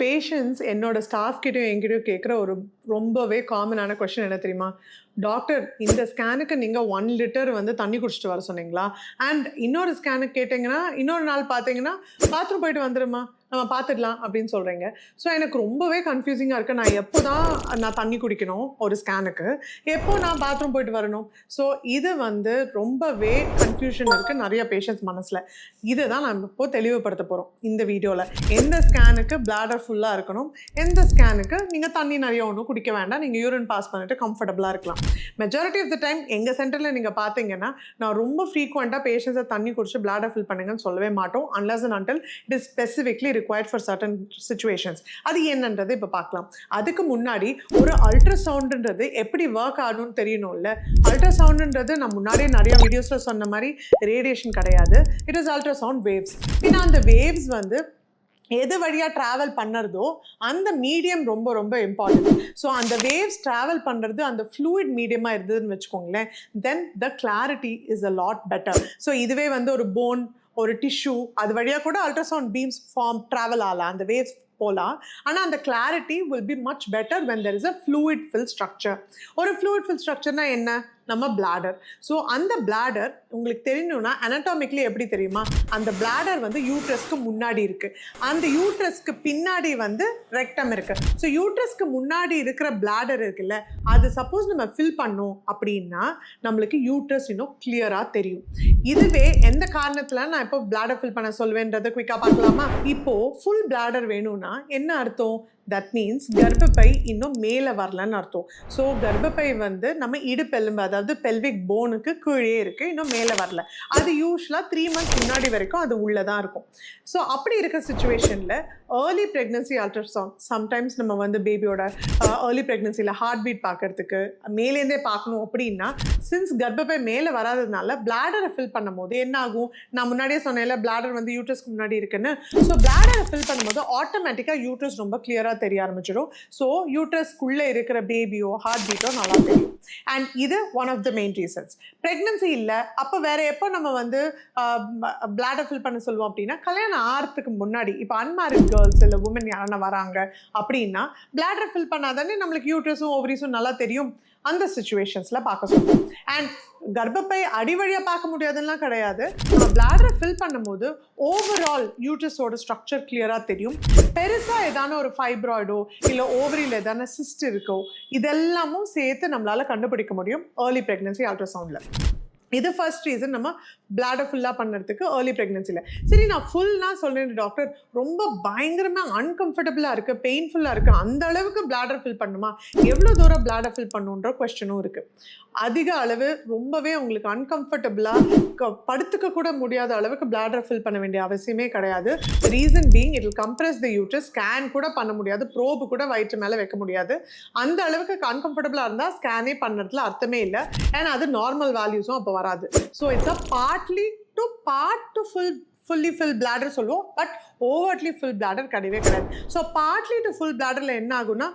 Patients என்னோட staff கிட்டயும் என்கிட்டயும் கேட்குற ஒரு ரொம்பவே காமனான கொஸ்டின் என்ன தெரியுமா? டாக்டர், இந்த ஸ்கேனுக்கு நீங்கள் 1 லிட்டர் வந்து தண்ணி குடிச்சிட்டு வர சொன்னீங்களா? அண்ட் இன்னொரு ஸ்கேனுக்கு கேட்டிங்கன்னா, இன்னொரு நாள் பார்த்தீங்கன்னா, பாத்ரூம் போயிட்டு வந்துடுமா, நம்ம பார்த்துக்கலாம் அப்படின்னு சொல்கிறீங்க. ஸோ எனக்கு ரொம்பவே கன்ஃபியூசிங்காக இருக்குது. நான் எப்போ தான் நான் தண்ணி குடிக்கணும் ஒரு ஸ்கேனுக்கு, எப்போ நான் பாத்ரூம் போயிட்டு வரணும்? ஸோ இது வந்து ரொம்பவே கன்ஃபியூஷன் இருக்குது நிறைய பேஷண்ட்ஸ் மனசில். இதை தான் நம்ம இப்போது தெளிவுபடுத்த போகிறோம் இந்த வீடியோவில். எந்த ஸ்கேனுக்கு பிளாடர் ஃபுல்லாக இருக்கணும், எந்த ஸ்கேனுக்கு நீங்கள் தண்ணி நிறைய ஒன்றும் குடிக்க வேண்டாம், நீங்கள் யூரின் பாஸ் பண்ணிட்டு கம்ஃபர்டபுளாக இருக்கலாம். மெஜாரிட்டி ஆஃப் த டைம் எங்கள் சென்டரில் நீங்கள் பார்த்தீங்கன்னா, நான் ரொம்ப ஃப்ரீக்வெண்ட்டாக பேஷண்ட்ஸை தண்ணி குடிச்சு பிளாடர் ஃபில் பண்ணுங்கன்னு சொல்லவே மாட்டோம், unless and until it is specifically required for certain situations. அது என்னன்றது இப்போ பார்க்கலாம். அதுக்கு முன்னாடி ஒரு அல்ட்ராசவுண்டுன்றது எப்படி ஒர்க் ஆகணும்னு தெரியணும்ல. அல்ட்ராசவுண்டுன்றது நான் முன்னாடியே நிறைய வீடியோஸில் சொன்ன மாதிரி ரேடியேஷன் கிடையாது. It is ultrasound waves. பின்ன அந்த வேவ்ஸ் வந்து எது வழியாக ட்ராவல் பண்ணுறதோ அந்த மீடியம் ரொம்ப ரொம்ப இம்பார்ட்டன்ட். ஸோ அந்த வேவ்ஸ் ட்ராவல் பண்ணுறது அந்த ஃப்ளூயிட் மீடியமாக இருந்ததுன்னு வச்சுக்கோங்களேன், then the clarity is a lot better. So இதுவே வந்து ஒரு போன், ஒரு டிஷ்யூ, அது வழியாக கூட அல்ட்ராசவுண்ட் பீம்ஸ் ட்ராவல் ஆகலாம், அந்த வேவ்ஸ் போகலாம். ஆனால் அந்த clarity will be much better when there is a fluid fill structure. ஒரு ஃப்ளூயிட் ஃபில் ஸ்ட்ரக்சர்னா என்ன? நம்ம பிளாடர். ஸோ அந்த பிளாடர் உங்களுக்கு தெரியணும்னா அனாட்டாமிக்லி எப்படி தெரியுமா? அந்த பிளாடர் வந்து யூட்ரஸ்க்கு முன்னாடி இருக்குது, அந்த யூட்ரஸ்க்கு பின்னாடி வந்து ரெக்டம் இருக்குது. ஸோ யூட்ரஸ்க்கு முன்னாடி இருக்கிற பிளாடர் இருக்குல்ல, அது சப்போஸ் நம்ம ஃபில் பண்ணோம் அப்படின்னா நம்மளுக்கு யூட்ரஸ் இன்னும் கிளியராக தெரியும். இதுவே எந்த காரணத்தில் நான் இப்போ பிளாடர் ஃபில் பண்ண சொல்வேன்றதை குயிக்காக பார்க்கலாமா? இப்போது ஃபுல் பிளாடர் வேணும்னா என்ன அர்த்தம்? தட் மீன்ஸ் கர்ப்பப்பை இன்னும் மேலே வரலன்னு அர்த்தம். ஸோ கர்ப்பப்பை வந்து நம்ம இடுப்பெலும்பு, அதாவது பெல்விக் போனுக்கு கீழே இருக்குது, இன்னும் மேலே வரல. அது யூஸ்வலாக 3 months முன்னாடி வரைக்கும் அது உள்ளே தான் இருக்கும். ஸோ அப்படி இருக்கிற சுச்சுவேஷனில் ஏர்லி ப்ரெக்னன்சி அல்ட்ராசவுண்ட், சம்டைம்ஸ் நம்ம வந்து பேபியோட ஏர்லி ப்ரெக்னன்சியில் ஹார்ட் பீட் பார்க்கறதுக்கு மேலேருந்தே பார்க்கணும் அப்படின்னா, சின்ஸ் கர்ப்பப்பை மேலே வராததுனால பிளாடரை ஃபில் பண்ணும் போது என்ன ஆகும்? நான் முன்னாடியே சொன்னேன்ல, பிளாடர் வந்து யூட்ரஸ்க்கு முன்னாடி இருக்குன்னு. ஸோ பிளாடரை ஃபில் பண்ணும்போது ஆட்டோமேட்டிக்காக யூட்ரஸ் ரொம்ப கிளியராக தெரிய ஆரம்பிச்சிடும். ஸோ யூட்ரஸ்க்குள்ளே இருக்கிற பேபியோ ஹார்ட் பீட்டோ நல்லா தெரியும். அண்ட் இது one of the main reasons. Pregnancy இல்லை அப்போ வேற எப்போ நம்ம வந்து பிளாடர் ஃபில் பண்ண சொல்லுவோம் அப்படின்னா, கல்யாணம் ஆகிறதுக்கு முன்னாடி. இப்போ அன்மேரிட் கேர்ள்ஸ் இல்லை உமன் யாரா வராங்க அப்படின்னா பிளாடர் ஃபில் பண்ணாதானே நம்மளுக்கு யூட்ரஸும் ஓவரிஸும் நல்லா தெரியும். அந்த சிச்சுவேஷன்ஸில் பார்க்க சொல்லுவோம். அண்ட் கர்ப்பப்பை அடிவழியாக பார்க்க முடியாதுலாம் கிடையாது. நம்ம பிளாடரை ஃபில் பண்ணும்போது ஓவரால் யூட்ரஸோட ஸ்ட்ரக்சர் கிளியராக தெரியும். பெருசாக ஏதான ஒரு ஃபைப்ராய்டோ இல்லை ஓவரியில் ஏதான சிஸ்ட் இருக்கோ, இதெல்லாமும் சேர்த்து நம்மளால் கண்டுபிடிக்க முடியும் ஏர்லி ப்ரெக்னன்சி அல்ட்ராசவுண்டில். இது ஃபர்ஸ்ட் ரீசன் நம்ம பிளாடர் ஃபுல்லாக பண்ணுறதுக்கு ஏர்லி ப்ரெக்னன்சியில். சரி, நான் ஃபுல்னா சொல்கிறேன் டாக்டர், ரொம்ப பயங்கரமாக அன்கம்ஃபர்டபுளாக இருக்குது, பெயின்ஃபுல்லாக இருக்குது, அந்த அளவுக்கு பிளாடர் ஃபில் பண்ணுமா? எவ்வளோ தூரம் பிளாடர் ஃபில் பண்ணுன்ற கொஸ்டனும் இருக்குது. அதிக அளவு ரொம்பவே உங்களுக்கு அன்கம்ஃபர்டபுளாக படுத்துக்க கூட முடியாத அளவுக்கு பிளாடர் ஃபில் பண்ண வேண்டிய அவசியமே கிடையாது. Reason being, it will compress the uterus. Scan கூட பண்ண முடியாது, ப்ரோபு கூட வயிற்று மேலே வைக்க முடியாது. அந்த அளவுக்கு அன்கம்ஃபர்டபுளாக இருந்தால் ஸ்கேனே பண்ணுறதுல அர்த்தமே இல்லை. ஏன்னா அது நார்மல் வேல்யூஸும் அப்போ வராது. So it's a partly to fully fill bladder சொல்லுவோம், பட் ஓவர்ட்லி ஃபுல் பிளாடர் கிடையவே கிடையாது. ஸோ பார்ட்லி டு ஃபுல் பிளாடரில் என்ன ஆகும்னா,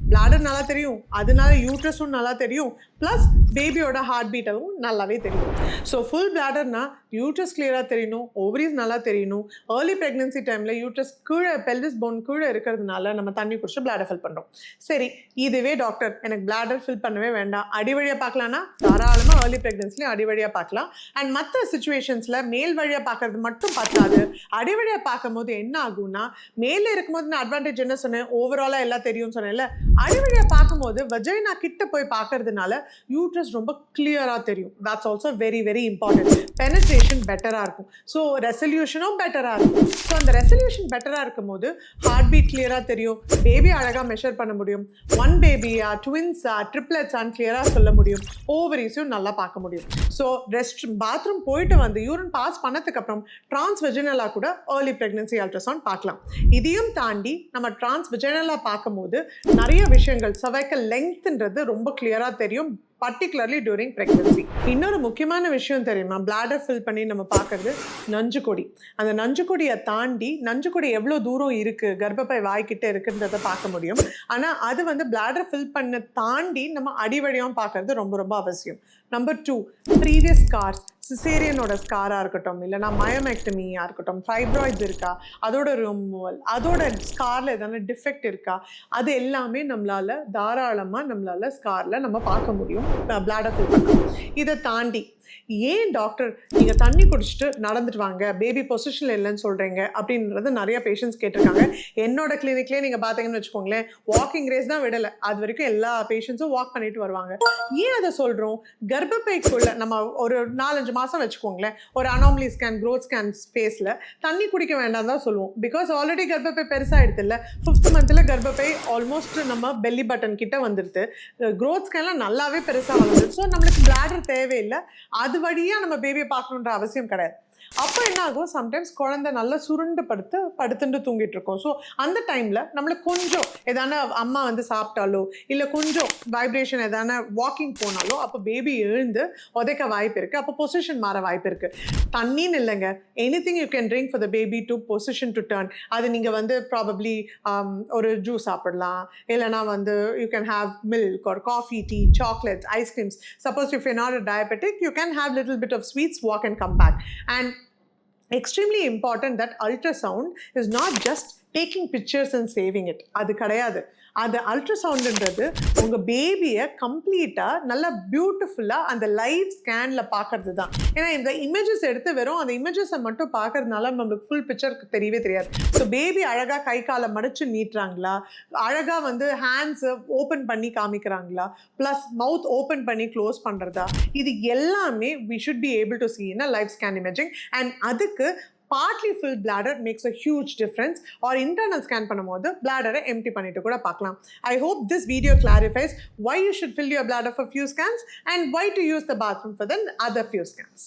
பிளாடர் நல்லா தெரியும், அதனால யூட்ரஸும் நல்லா தெரியும், ப்ளஸ் பேபியோட ஹார்ட் பீட்டும் நல்லாவே தெரியும். ஸோ ஃபுல் பிளாடர்னா யூட்ரஸ் கிளியராக தெரியணும், ஓவரிஸ் நல்லா தெரியணும். ஏர்லி ப்ரெக்னன்சி டைமில் யூட்ரஸ் கீழே, பெல்விஸ் போன் கீழே இருக்கிறதுனால நம்ம தண்ணி குடிச்சு பிளாடர் ஃபில் பண்ணுறோம். சரி, இதுவே டாக்டர் எனக்கு பிளாடர் ஃபில் பண்ணவே வேண்டாம், அடிவழியாக பார்க்கலான்னா தாராளமாக ஏர்லி ப்ரெக்னன்சிலையும் அடிவழியாக பார்க்கலாம். அண்ட் மற்ற சுச்சுவேஷன்ஸில் மேல் வழியாக பார்க்கறது மட்டும் பார்த்தாது. அடிவழியாக பார்க்கும் போது என்ன ஆகும்னா, மேலே இருக்கும்போது நான் அட்வான்டேஜ் என்ன சொன்னேன், ஓவராலாக எல்லாம் தெரியும்னு சொன்னேன்ல. அடிவழியாக பார்க்கும்போது வஜைனா கிட்ட போய் பார்க்கறதுனால யூட்ரஸ் ரொம்ப கிளியராக தெரியும். That's also very very important. Penetration பெட்டராக இருக்கும். ஸோ ரெசல்யூஷனும் பெட்டராக இருக்கும். ஸோ அந்த ரெசல்யூஷன் பெட்டராக இருக்கும் போது ஹார்ட் பீட் கிளியராக தெரியும், பேபி அழகாக மெஷர் பண்ண முடியும், 1 பேபியா, ட்வின்ஸா, ட்ரிப்ளெட்ஸான்னு கிளியராக சொல்ல முடியும், ஓவரிஸையும் நல்லா பார்க்க முடியும். ஸோ பாத்ரூம் போயிட்டு வந்து யூரின் பாஸ் பண்ணதுக்கப்புறம் டிரான்ஸ்வெஜினலாக கூட ஏர்லி ப்ரெக்னன்சி அல்ட்ராசவுண்ட் பார்க்கலாம். இதையும் தாண்டி நம்ம டிரான்ஸ்வெஜினலாக பார்க்கும்போது நிறைய விஷயங்கள், சர்வைக்கல் லெங்க்த்ன்றது ரொம்ப கிளியராக தெரியும், particularly during pregnancy. இன்னொரு முக்கியமான விஷயம் தெரியுமா, பிளாடர் ஃபில் பண்ணி நம்ம பார்க்கறது நஞ்சுக்கொடி. அந்த நஞ்சுக்கொடியை தாண்டி, நஞ்சுக்கொடி எவ்வளோ தூரம் இருக்குது, கர்ப்பப்பை வாய்க்கிட்ட இருக்குன்றதை பார்க்க முடியும். ஆனால் அது வந்து பிளாடர் ஃபில் பண்ண தாண்டி நம்ம அடிவழியாக பார்க்கறது ரொம்ப ரொம்ப அவசியம். Number 2, previous scars. சிசேரியனோட ஸ்காராக இருக்கட்டும், இல்லைனா மயோமெக்டமியாக இருக்கட்டும், ஃபைப்ராய்ட்ஸ் இருக்கா, அதோட ரிமூவல், அதோட ஸ்காரில் எதனா டிஃபெக்ட் இருக்கா, அது எல்லாமே தாராளமாக ஸ்காரில் நம்ம பார்க்க முடியும் பிளாடர் ஃபில் பண்ணா. இதை தாண்டி ஏன் டாக்டர் நீங்கள் தண்ணி குடிச்சிட்டு நடந்துட்டு வாங்க, பேபி பொசிஷனில் இல்லைன்னு சொல்கிறீங்க அப்படின்றது நிறைய பேஷண்ட்ஸ் கேட்டிருக்காங்க. என்னோட கிளினிக்லேயே நீங்கள் பார்த்தீங்கன்னு வச்சுக்கோங்களேன், வாக்கிங் ரேஸ் தான் விடலை, அது வரைக்கும் எல்லா பேஷண்ட்ஸும் வாக் பண்ணிட்டு வருவாங்க. ஏன் அதை சொல்கிறோம்? கர்ப்பப்பைக்குள்ள நம்ம ஒரு 4-5 மாதம் வச்சுக்கோங்களேன், ஒரு அனாமலி ஸ்கேன், க்ரோத் ஸ்கேன் ஸ்பேஸில் தண்ணி குடிக்க வேண்டாம் தான் சொல்லுவோம். பிகாஸ் ஆல்ரெடி கர்ப்பப்பை பெருசாகிடுது இல்லை, 5th மந்தில் கர்ப்பப்பை ஆல்மோஸ்ட் நம்ம பெல்லி பட்டன் கிட்ட வந்துடுது, க்ரோத் ஸ்கேன்லாம் நல்லாவே பெருசாக வந்துடுது. ஸோ நம்மளுக்கு பிளாடர் தேவையில்லை, அது வழியாக நம்ம பேபியை பார்க்கணுன்ற அவசியம் கிடையாது. அப்போ என்ன ஆகும், சம்டைம்ஸ் குழந்தை நல்லா சுருண்டு படுத்துட்டு தூங்கிட்டு இருக்கோம். ஸோ அந்த டைமில் நம்மளுக்கு கொஞ்சம் எதான அம்மா வந்து சாப்பிட்டாலோ இல்லை கொஞ்சம் வைப்ரேஷன் எதான வாக்கிங் போனாலோ அப்போ பேபி எழுந்து உதைக்க வாய்ப்பு இருக்குது, அப்போ பொசிஷன் மாற வாய்ப்பு இருக்குது. தண்ணின்னு இல்லைங்க, anything you can drink for the baby to position to turn. அது நீங்கள் வந்து ப்ராபப்ளி ஒரு ஜூஸ் சாப்பிடலாம், இல்லைனா வந்து you can have milk R coffee, tea, chocolates, ice creams. Suppose if you not a diabetic, you can have little bit of sweets, walk and come back. And extremely important that ultrasound is not just taking pictures and saving it. அது கிடையாது. அது அல்ட்ராசவுண்டுன்றது உங்கள் பேபியை கம்ப்ளீட்டாக நல்லா பியூட்டிஃபுல்லாக அந்த live ஸ்கேனில் பார்க்கறது தான். ஏன்னா இந்த இமேஜஸ் எடுத்து வெறும் அந்த இமேஜஸை மட்டும் பார்க்கறதுனால நம்மளுக்கு ஃபுல் பிக்சருக்கு தெரியவே தெரியாது. ஸோ பேபி அழகாக கை காலை மடித்து நீட்டுறாங்களா, அழகாக வந்து ஹேண்ட்ஸை ஓப்பன் பண்ணி காமிக்கிறாங்களா, ப்ளஸ் மவுத் ஓப்பன் பண்ணி க்ளோஸ் பண்ணுறதா, இது எல்லாமே we should be able to see in a live scan imaging. And அதுக்கு partly filled bladder makes a huge difference. Or internal scan பண்ணும்போது bladder empty பண்ணிட்டு கூட பார்க்கலாம். I hope this video clarifies why you should fill your bladder for few scans and why to use the bathroom for the other few scans.